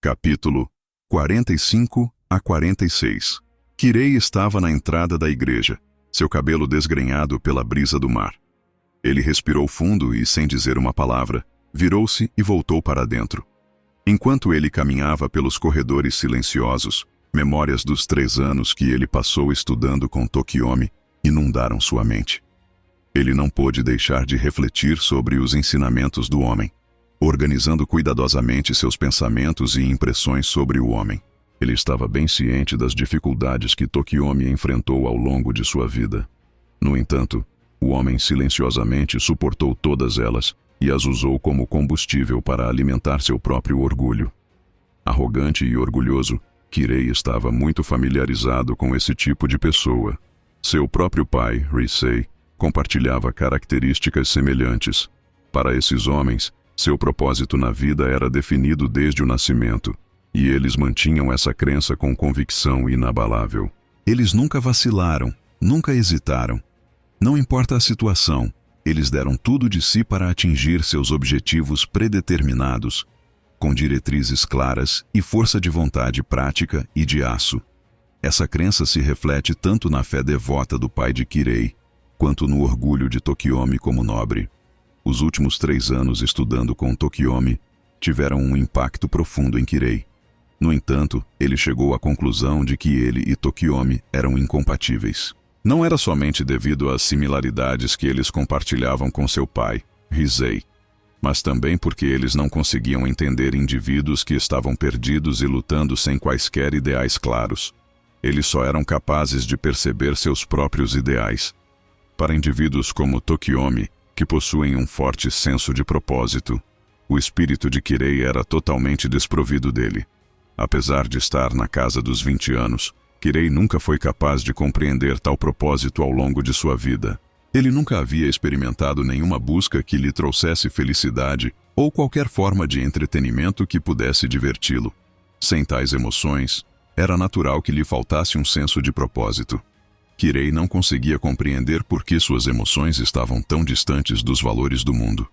Capítulo 45 a 46. Kirei estava na entrada da igreja, seu cabelo desgrenhado pela brisa do mar. Ele respirou fundo e, sem dizer uma palavra, virou-se e voltou para dentro. Enquanto ele caminhava pelos corredores silenciosos, memórias dos 3 anos que ele passou estudando com Tokiomi inundaram sua mente. Ele não pôde deixar de refletir sobre os ensinamentos do homem, organizando cuidadosamente seus pensamentos e impressões sobre o homem. Ele estava bem ciente das dificuldades que Tokiomi enfrentou ao longo de sua vida. No entanto, o homem silenciosamente suportou todas elas e as usou como combustível para alimentar seu próprio orgulho. Arrogante e orgulhoso, Kirei estava muito familiarizado com esse tipo de pessoa. Seu próprio pai, Risei, compartilhava características semelhantes. Para esses homens, seu propósito na vida era definido desde o nascimento, e eles mantinham essa crença com convicção inabalável. Eles nunca vacilaram, nunca hesitaram. Não importa a situação, eles deram tudo de si para atingir seus objetivos predeterminados, com diretrizes claras e força de vontade prática e de aço. Essa crença se reflete tanto na fé devota do pai de Kirei, quanto no orgulho de Tokiomi como nobre. Os últimos 3 anos estudando com Tokiomi tiveram um impacto profundo em Kirei. No entanto, ele chegou à conclusão de que ele e Tokiomi eram incompatíveis. Não era somente devido às similaridades que eles compartilhavam com seu pai, Risei, mas também porque eles não conseguiam entender indivíduos que estavam perdidos e lutando sem quaisquer ideais claros. Eles só eram capazes de perceber seus próprios ideais. Para indivíduos como Tokiomi, que possuem um forte senso de propósito, o espírito de Kirei era totalmente desprovido dele. Apesar de estar na casa dos 20 anos, Kirei nunca foi capaz de compreender tal propósito ao longo de sua vida. Ele nunca havia experimentado nenhuma busca que lhe trouxesse felicidade ou qualquer forma de entretenimento que pudesse diverti-lo. Sem tais emoções, era natural que lhe faltasse um senso de propósito. Kirei não conseguia compreender por que suas emoções estavam tão distantes dos valores do mundo.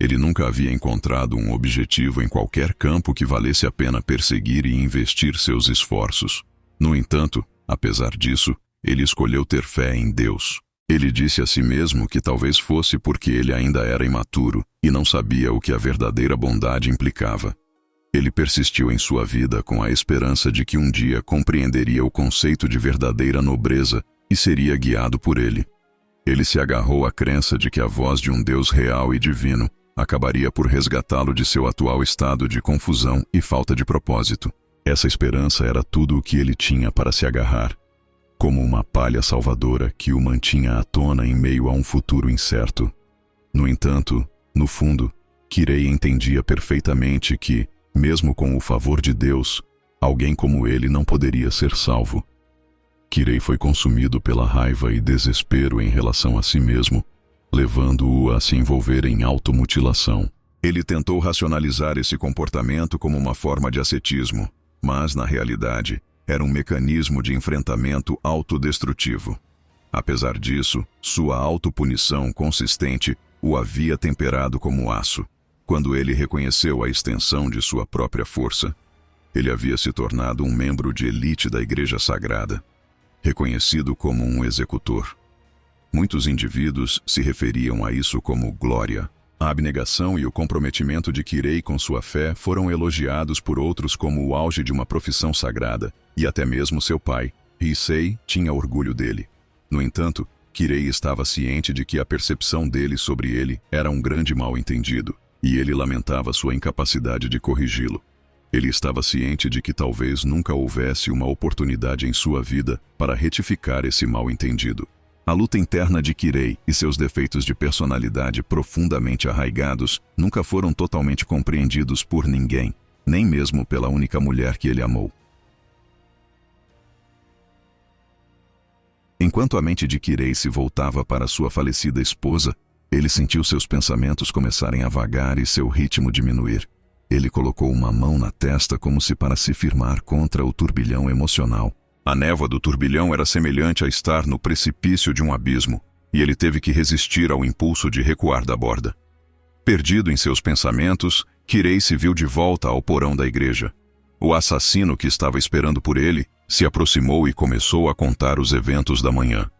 Ele nunca havia encontrado um objetivo em qualquer campo que valesse a pena perseguir e investir seus esforços. No entanto, apesar disso, ele escolheu ter fé em Deus. Ele disse a si mesmo que talvez fosse porque ele ainda era imaturo e não sabia o que a verdadeira bondade implicava. Ele persistiu em sua vida com a esperança de que um dia compreenderia o conceito de verdadeira nobreza e seria guiado por ele. Ele se agarrou à crença de que a voz de um Deus real e divino acabaria por resgatá-lo de seu atual estado de confusão e falta de propósito. Essa esperança era tudo o que ele tinha para se agarrar, como uma palha salvadora que o mantinha à tona em meio a um futuro incerto. No entanto, no fundo, Kirei entendia perfeitamente que, mesmo com o favor de Deus, alguém como ele não poderia ser salvo. Kirei foi consumido pela raiva e desespero em relação a si mesmo, levando-o a se envolver em automutilação. Ele tentou racionalizar esse comportamento como uma forma de ascetismo, mas, na realidade, era um mecanismo de enfrentamento autodestrutivo. Apesar disso, sua autopunição consistente o havia temperado como aço. Quando ele reconheceu a extensão de sua própria força, ele havia se tornado um membro de elite da Igreja Sagrada, reconhecido como um executor. Muitos indivíduos se referiam a isso como glória. A abnegação e o comprometimento de Kirei com sua fé foram elogiados por outros como o auge de uma profissão sagrada, e até mesmo seu pai, Risei, tinha orgulho dele. No entanto, Kirei estava ciente de que a percepção dele sobre ele era um grande mal-entendido, e ele lamentava sua incapacidade de corrigi-lo. Ele estava ciente de que talvez nunca houvesse uma oportunidade em sua vida para retificar esse mal-entendido. A luta interna de Kirei e seus defeitos de personalidade profundamente arraigados nunca foram totalmente compreendidos por ninguém, nem mesmo pela única mulher que ele amou. Enquanto a mente de Kirei se voltava para sua falecida esposa, ele sentiu seus pensamentos começarem a vagar e seu ritmo diminuir. Ele colocou uma mão na testa como se para se firmar contra o turbilhão emocional. A névoa do turbilhão era semelhante a estar no precipício de um abismo, e ele teve que resistir ao impulso de recuar da borda. Perdido em seus pensamentos, Kirei se viu de volta ao porão da igreja. O assassino que estava esperando por ele se aproximou e começou a contar os eventos da manhã.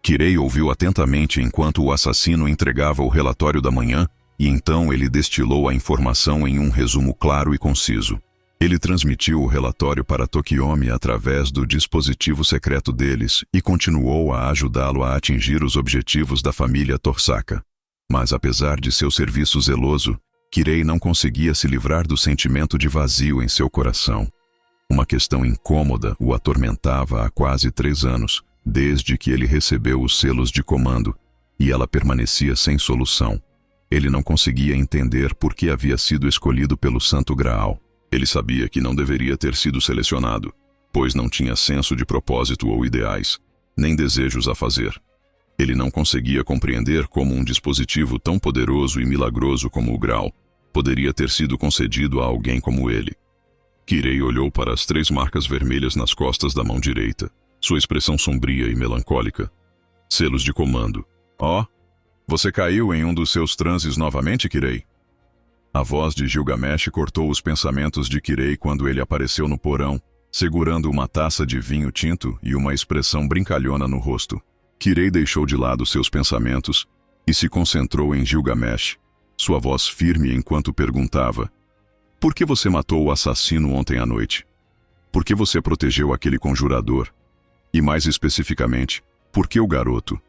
Kirei ouviu atentamente enquanto o assassino entregava o relatório da manhã e então ele destilou a informação em um resumo claro e conciso. Ele transmitiu o relatório para Tokiomi através do dispositivo secreto deles e continuou a ajudá-lo a atingir os objetivos da família Torsaka. Mas apesar de seu serviço zeloso, Kirei não conseguia se livrar do sentimento de vazio em seu coração. Uma questão incômoda o atormentava há quase 3 anos, desde que ele recebeu os selos de comando, e ela permanecia sem solução. Ele não conseguia entender por que havia sido escolhido pelo Santo Graal. Ele sabia que não deveria ter sido selecionado, pois não tinha senso de propósito ou ideais, nem desejos a fazer. Ele não conseguia compreender como um dispositivo tão poderoso e milagroso como o Graal poderia ter sido concedido a alguém como ele. Kirei olhou para as 3 marcas vermelhas nas costas da mão direita, sua expressão sombria e melancólica. Selos de comando. Oh, você caiu em um dos seus transes novamente, Kirei? A voz de Gilgamesh cortou os pensamentos de Kirei quando ele apareceu no porão, segurando uma taça de vinho tinto e uma expressão brincalhona no rosto. Kirei deixou de lado seus pensamentos e se concentrou em Gilgamesh, sua voz firme enquanto perguntava: por que você matou o assassino ontem à noite? Por que você protegeu aquele conjurador? E mais especificamente, por que o garoto?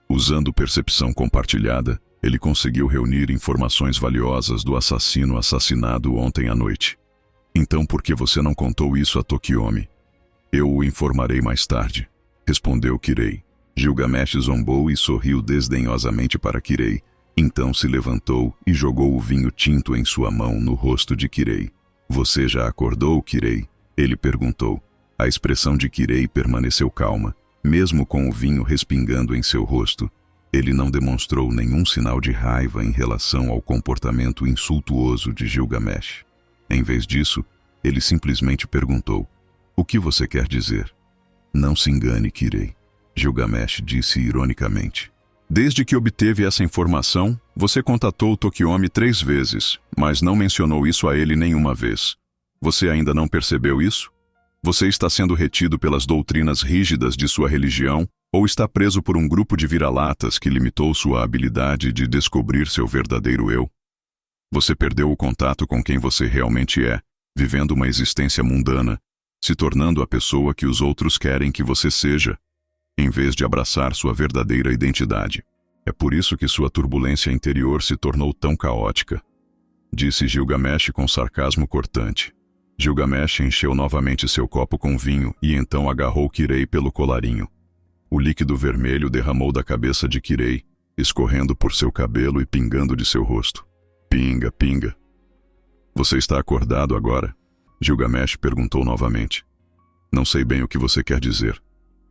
Usando percepção compartilhada, ele conseguiu reunir informações valiosas do assassino assassinado ontem à noite. Então por que você não contou isso a Tokiomi? Eu o informarei mais tarde, respondeu Kirei. Gilgamesh zombou e sorriu desdenhosamente para Kirei. Então se levantou e jogou o vinho tinto em sua mão no rosto de Kirei. Você já acordou, Kirei? Ele perguntou. A expressão de Kirei permaneceu calma, mesmo com o vinho respingando em seu rosto. Ele não demonstrou nenhum sinal de raiva em relação ao comportamento insultuoso de Gilgamesh. Em vez disso, ele simplesmente perguntou: o que você quer dizer? Não se engane, Kirei, Gilgamesh disse ironicamente. Desde que obteve essa informação, você contatou Tokiomi 3 vezes, mas não mencionou isso a ele nenhuma vez. Você ainda não percebeu isso? Você está sendo retido pelas doutrinas rígidas de sua religião ou está preso por um grupo de vira-latas que limitou sua habilidade de descobrir seu verdadeiro eu? Você perdeu o contato com quem você realmente é, vivendo uma existência mundana, se tornando a pessoa que os outros querem que você seja, em vez de abraçar sua verdadeira identidade. É por isso que sua turbulência interior se tornou tão caótica, disse Gilgamesh com sarcasmo cortante. Gilgamesh encheu novamente seu copo com vinho e então agarrou Kirei pelo colarinho. O líquido vermelho derramou da cabeça de Kirei, escorrendo por seu cabelo e pingando de seu rosto. Pinga, pinga. Você está acordado agora? Gilgamesh perguntou novamente. Não sei bem o que você quer dizer,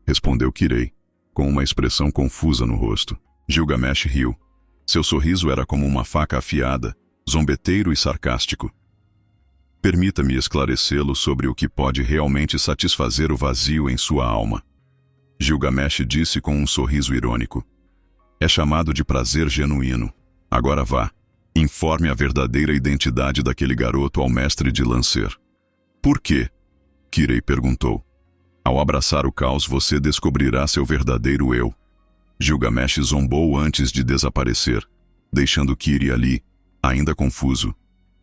respondeu Kirei, com uma expressão confusa no rosto. Gilgamesh riu. Seu sorriso era como uma faca afiada, zombeteiro e sarcástico. Permita-me esclarecê-lo sobre o que pode realmente satisfazer o vazio em sua alma. Gilgamesh disse com um sorriso irônico. É chamado de prazer genuíno. Agora vá, informe a verdadeira identidade daquele garoto ao mestre de Lancer. Por quê? Kirei perguntou. Ao abraçar o caos você descobrirá seu verdadeiro eu. Gilgamesh zombou antes de desaparecer, deixando Kirei ali, ainda confuso.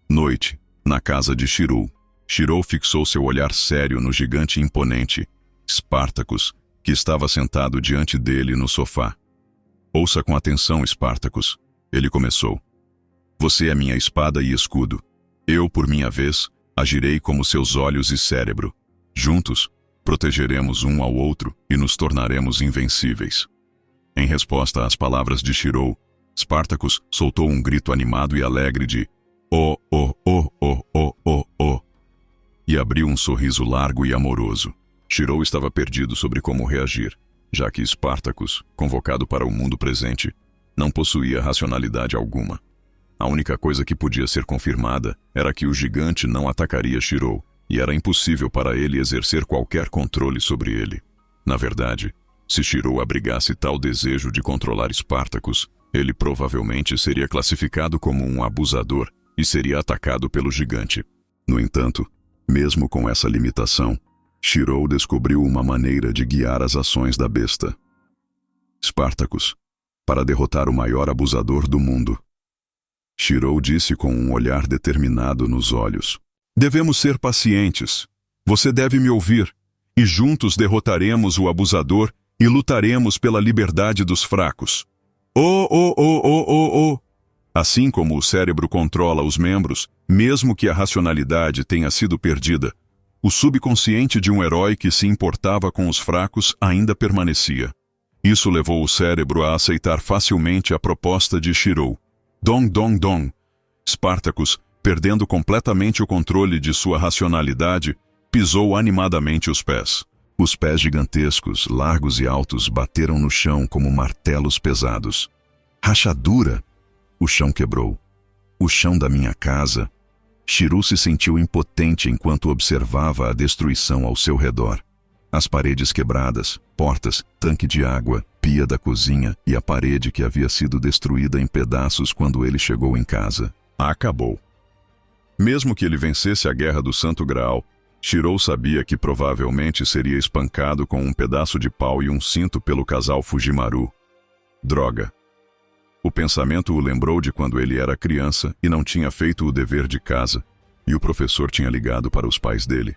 Noite, na casa de Shirou. Shirou fixou seu olhar sério no gigante imponente, Spartacus, que estava sentado diante dele no sofá. Ouça com atenção, Spartacus. Ele começou. Você é minha espada e escudo. Eu, por minha vez, agirei como seus olhos e cérebro. Juntos, protegeremos um ao outro e nos tornaremos invencíveis. Em resposta às palavras de Shirou, Spartacus soltou um grito animado e alegre de oh, oh, oh, oh, oh, oh, oh, e abriu um sorriso largo e amoroso. Shirou estava perdido sobre como reagir, já que Spartacus, convocado para o mundo presente, não possuía racionalidade alguma. A única coisa que podia ser confirmada era que o gigante não atacaria Shirou, e era impossível para ele exercer qualquer controle sobre ele. Na verdade, se Shirou abrigasse tal desejo de controlar Spartacus, ele provavelmente seria classificado como um abusador e seria atacado pelo gigante. No entanto, Mesmo com essa limitação, Shirou descobriu uma maneira de guiar as ações da besta. Spartacus, para derrotar o maior abusador do mundo. Shirou disse com um olhar determinado nos olhos: devemos ser pacientes. Você deve me ouvir, e juntos derrotaremos o abusador e lutaremos pela liberdade dos fracos. Assim como o cérebro controla os membros, mesmo que a racionalidade tenha sido perdida, o subconsciente de um herói que se importava com os fracos ainda permanecia. Isso levou o cérebro a aceitar facilmente a proposta de Shirou. Dong dong dong. Spartacus, perdendo completamente o controle de sua racionalidade, pisou animadamente os pés. Os pés gigantescos, largos e altos, bateram no chão como martelos pesados. Rachadura! O chão quebrou. O chão da minha casa. Shirou se sentiu impotente enquanto observava a destruição ao seu redor. As paredes quebradas, portas, tanque de água, pia da cozinha e a parede que havia sido destruída em pedaços quando ele chegou em casa. Acabou. Mesmo que ele vencesse a Guerra do Santo Graal, Shirou sabia que provavelmente seria espancado com um pedaço de pau e um cinto pelo casal Fujimaru. Droga. O pensamento o lembrou de quando ele era criança e não tinha feito o dever de casa, e o professor tinha ligado para os pais dele.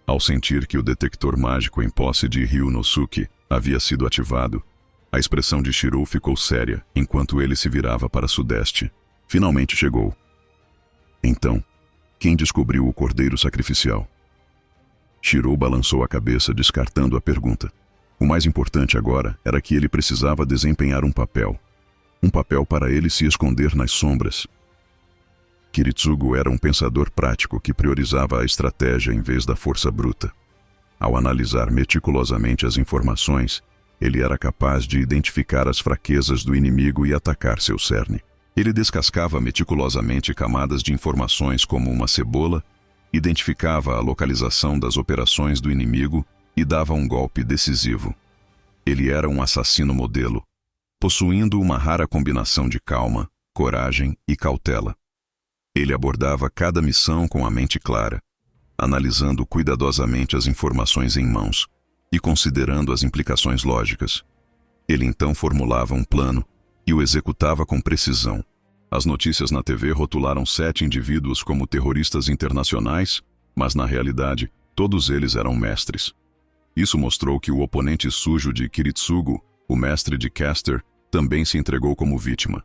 Ao sentir que o detector mágico em posse de Ryunosuke havia sido ativado, a expressão de Shirou ficou séria enquanto ele se virava para sudeste. Finalmente chegou. Então, quem descobriu o cordeiro sacrificial? Shirou balançou a cabeça, descartando a pergunta. O mais importante agora era que ele precisava desempenhar um papel. Um papel para ele se esconder nas sombras. Kiritsugu era um pensador prático que priorizava a estratégia em vez da força bruta. Ao analisar meticulosamente as informações, ele era capaz de identificar as fraquezas do inimigo e atacar seu cerne. Ele descascava meticulosamente camadas de informações como uma cebola, identificava a localização das operações do inimigo e dava um golpe decisivo. Ele era um assassino modelo, possuindo uma rara combinação de calma, coragem e cautela. Ele abordava cada missão com a mente clara, analisando cuidadosamente as informações em mãos e considerando as implicações lógicas. Ele então formulava um plano e o executava com precisão. As notícias na TV rotularam 7 indivíduos como terroristas internacionais, mas na realidade, todos eles eram mestres. Isso mostrou que o oponente sujo de Kiritsugu, o mestre de Caster, também se entregou como vítima.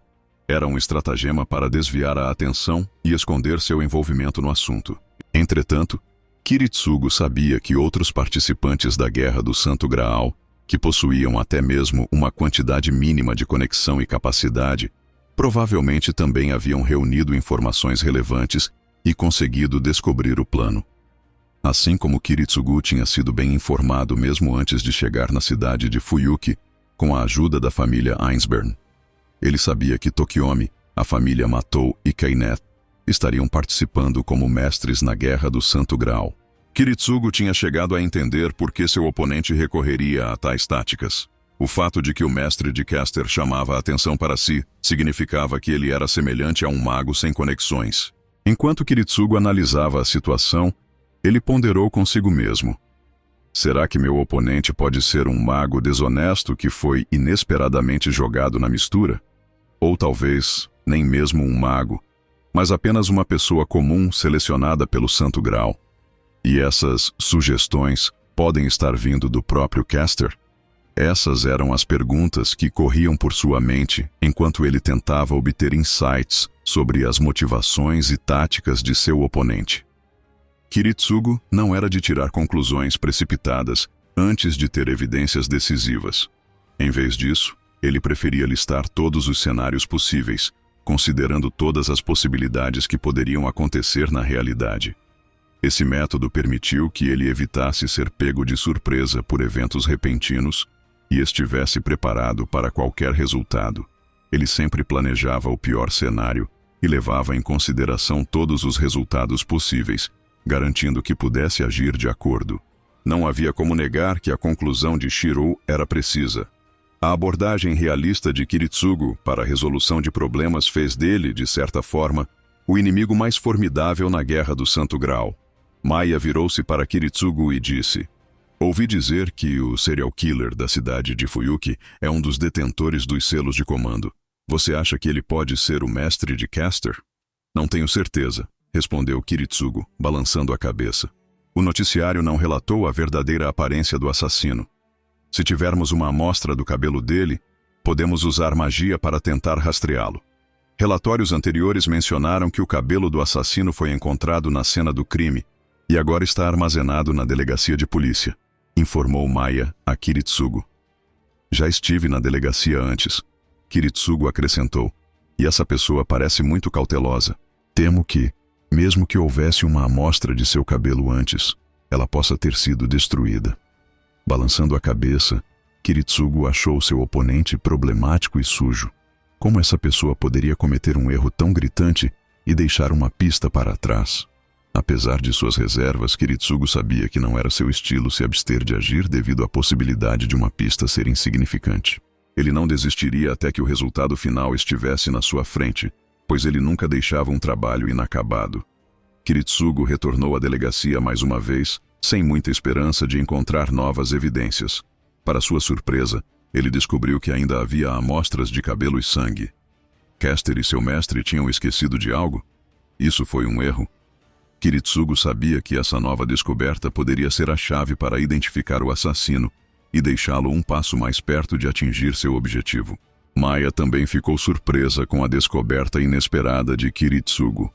Era um estratagema para desviar a atenção e esconder seu envolvimento no assunto. Entretanto, Kiritsugu sabia que outros participantes da Guerra do Santo Graal, que possuíam até mesmo uma quantidade mínima de conexão e capacidade, provavelmente também haviam reunido informações relevantes e conseguido descobrir o plano. Assim como Kiritsugu tinha sido bem informado mesmo antes de chegar na cidade de Fuyuki, com a ajuda da família Ainsburn. Ele sabia que Tokiomi, a família Matou e Kainet estariam participando como mestres na Guerra do Santo Graal. Kiritsugu tinha chegado a entender por que seu oponente recorreria a tais táticas. O fato de que o mestre de Caster chamava a atenção para si significava que ele era semelhante a um mago sem conexões. Enquanto Kiritsugu analisava a situação, ele ponderou consigo mesmo. Será que meu oponente pode ser um mago desonesto que foi inesperadamente jogado na mistura? Ou talvez nem mesmo um mago, mas apenas uma pessoa comum selecionada pelo Santo Graal. E essas sugestões podem estar vindo do próprio Caster? Essas eram as perguntas que corriam por sua mente enquanto ele tentava obter insights sobre as motivações e táticas de seu oponente. Kiritsugu não era de tirar conclusões precipitadas antes de ter evidências decisivas. Em vez disso, ele preferia listar todos os cenários possíveis, considerando todas as possibilidades que poderiam acontecer na realidade. Esse método permitiu que ele evitasse ser pego de surpresa por eventos repentinos e estivesse preparado para qualquer resultado. Ele sempre planejava o pior cenário e levava em consideração todos os resultados possíveis, garantindo que pudesse agir de acordo. Não havia como negar que a conclusão de Shirou era precisa. A abordagem realista de Kiritsugu para a resolução de problemas fez dele, de certa forma, o inimigo mais formidável na Guerra do Santo Graal. Maia virou-se para Kiritsugu e disse: ouvi dizer que o serial killer da cidade de Fuyuki é um dos detentores dos selos de comando. Você acha que ele pode ser o mestre de Caster? Não tenho certeza, respondeu Kiritsugu, balançando a cabeça. O noticiário não relatou a verdadeira aparência do assassino. Se tivermos uma amostra do cabelo dele, podemos usar magia para tentar rastreá-lo. Relatórios anteriores mencionaram que o cabelo do assassino foi encontrado na cena do crime e agora está armazenado na delegacia de polícia, informou Maia a Kiritsugu. Já estive na delegacia antes, Kiritsugu acrescentou, e essa pessoa parece muito cautelosa. Temo que, mesmo que houvesse uma amostra de seu cabelo antes, ela possa ter sido destruída. Balançando a cabeça, Kiritsugu achou seu oponente problemático e sujo. Como essa pessoa poderia cometer um erro tão gritante e deixar uma pista para trás? Apesar de suas reservas, Kiritsugu sabia que não era seu estilo se abster de agir devido à possibilidade de uma pista ser insignificante. Ele não desistiria até que o resultado final estivesse na sua frente, pois ele nunca deixava um trabalho inacabado. Kiritsugu retornou à delegacia mais uma vez, sem muita esperança de encontrar novas evidências. Para sua surpresa, ele descobriu que ainda havia amostras de cabelo e sangue. Caster e seu mestre tinham esquecido de algo? Isso foi um erro? Kiritsugu sabia que essa nova descoberta poderia ser a chave para identificar o assassino e deixá-lo um passo mais perto de atingir seu objetivo. Maia também ficou surpresa com a descoberta inesperada de Kiritsugu.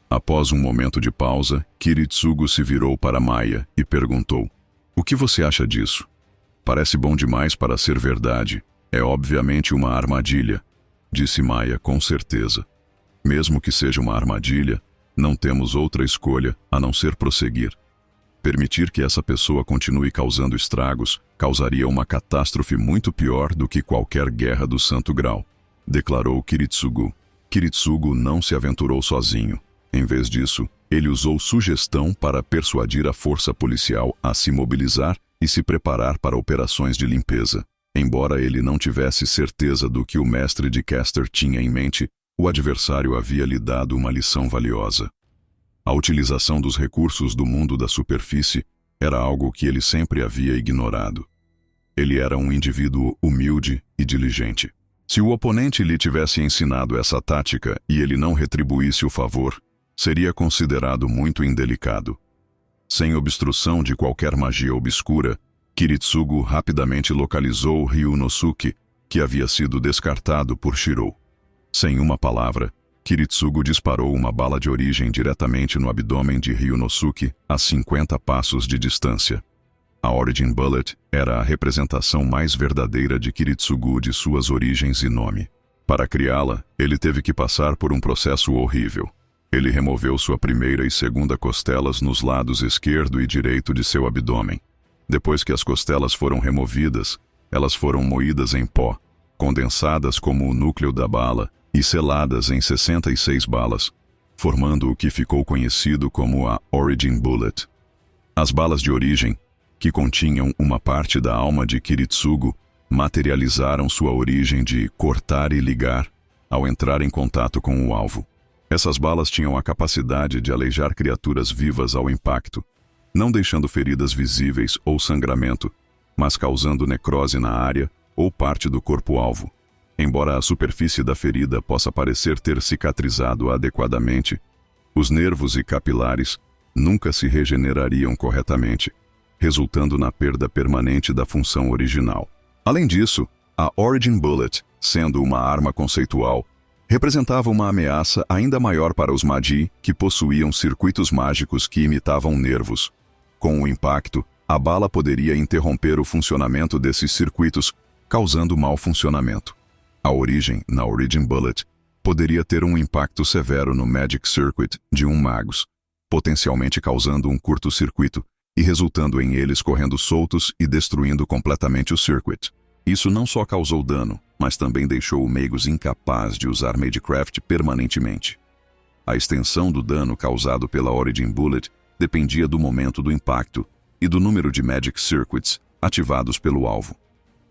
Após um momento de pausa, Kiritsugu se virou para Maia e perguntou: o que você acha disso? Parece bom demais para ser verdade. É obviamente uma armadilha, disse Maia com certeza. Mesmo que seja uma armadilha, não temos outra escolha a não ser prosseguir. Permitir que essa pessoa continue causando estragos causaria uma catástrofe muito pior do que qualquer guerra do Santo Graal, declarou Kiritsugu. Kiritsugu não se aventurou sozinho. Em vez disso, ele usou sugestão para persuadir a força policial a se mobilizar e se preparar para operações de limpeza. Embora ele não tivesse certeza do que o mestre de Caster tinha em mente, o adversário havia lhe dado uma lição valiosa. A utilização dos recursos do mundo da superfície era algo que ele sempre havia ignorado. Ele era um indivíduo humilde e diligente. Se o oponente lhe tivesse ensinado essa tática e ele não retribuísse o favor, seria considerado muito indelicado. Sem obstrução de qualquer magia obscura, Kiritsugu rapidamente localizou Ryunosuke, que havia sido descartado por Shirou. Sem uma palavra, Kiritsugu disparou uma bala de origem diretamente no abdômen de Ryunosuke a 50 passos de distância. A Origin Bullet era a representação mais verdadeira de Kiritsugu de suas origens e nome. Para criá-la, ele teve que passar por um processo horrível. Ele removeu sua primeira e segunda costelas nos lados esquerdo e direito de seu abdômen. Depois que as costelas foram removidas, elas foram moídas em pó, condensadas como o núcleo da bala e seladas em 66 balas, formando o que ficou conhecido como a Origin Bullet. As balas de origem, que continham uma parte da alma de Kiritsugu, materializaram sua origem de cortar e ligar ao entrar em contato com o alvo. Essas balas tinham a capacidade de aleijar criaturas vivas ao impacto, não deixando feridas visíveis ou sangramento, mas causando necrose na área ou parte do corpo-alvo. Embora a superfície da ferida possa parecer ter cicatrizado adequadamente, os nervos e capilares nunca se regenerariam corretamente, resultando na perda permanente da função original. Além disso, a Origin Bullet, sendo uma arma conceitual, representava uma ameaça ainda maior para os Magi, que possuíam circuitos mágicos que imitavam nervos. Com o impacto, a bala poderia interromper o funcionamento desses circuitos, causando mau funcionamento. A origem, na Origin Bullet, poderia ter um impacto severo no Magic Circuit de um Magus, potencialmente causando um curto-circuito e resultando em eles correndo soltos e destruindo completamente o circuit. Isso não só causou dano, mas também deixou o Magus incapaz de usar Magecraft permanentemente. A extensão do dano causado pela Origin Bullet dependia do momento do impacto e do número de Magic Circuits ativados pelo alvo.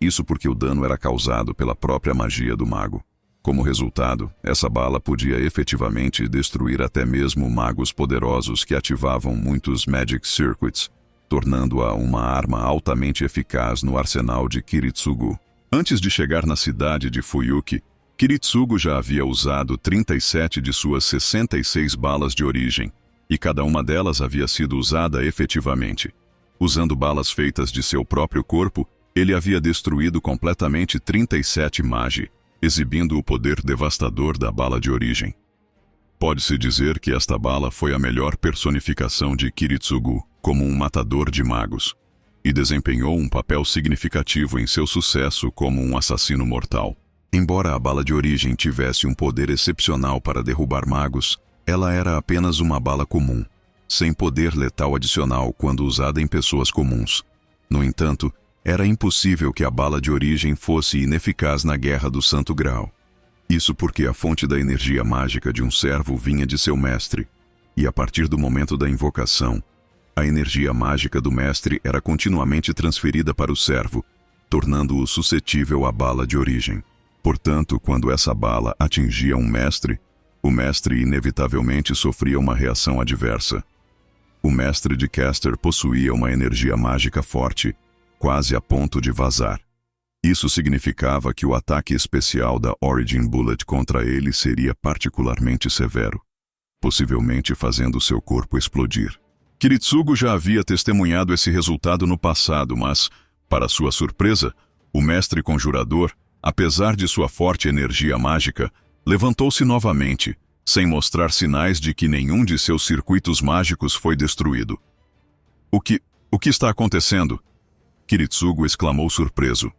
Isso porque o dano era causado pela própria magia do mago. Como resultado, essa bala podia efetivamente destruir até mesmo magos poderosos que ativavam muitos Magic Circuits, tornando-a uma arma altamente eficaz no arsenal de Kiritsugu. Antes de chegar na cidade de Fuyuki, Kiritsugu já havia usado 37 de suas 66 balas de origem, e cada uma delas havia sido usada efetivamente. Usando balas feitas de seu próprio corpo, ele havia destruído completamente 37 Magi, exibindo o poder devastador da bala de origem. Pode-se dizer que esta bala foi a melhor personificação de Kiritsugu como um matador de magos, e desempenhou um papel significativo em seu sucesso como um assassino mortal. Embora a bala de origem tivesse um poder excepcional para derrubar magos, ela era apenas uma bala comum, sem poder letal adicional quando usada em pessoas comuns. No entanto, era impossível que a bala de origem fosse ineficaz na Guerra do Santo Graal. Isso porque a fonte da energia mágica de um servo vinha de seu mestre, e a partir do momento da invocação, a energia mágica do mestre era continuamente transferida para o servo, tornando-o suscetível à bala de origem. Portanto, quando essa bala atingia um mestre, o mestre inevitavelmente sofria uma reação adversa. O mestre de caster possuía uma energia mágica forte, quase a ponto de vazar. Isso significava que o ataque especial da Origin Bullet contra ele seria particularmente severo, possivelmente fazendo seu corpo explodir. Kiritsugu já havia testemunhado esse resultado no passado, mas, para sua surpresa, o mestre conjurador, apesar de sua forte energia mágica, levantou-se novamente, sem mostrar sinais de que nenhum de seus circuitos mágicos foi destruído. O que está acontecendo? Kiritsugu exclamou surpreso.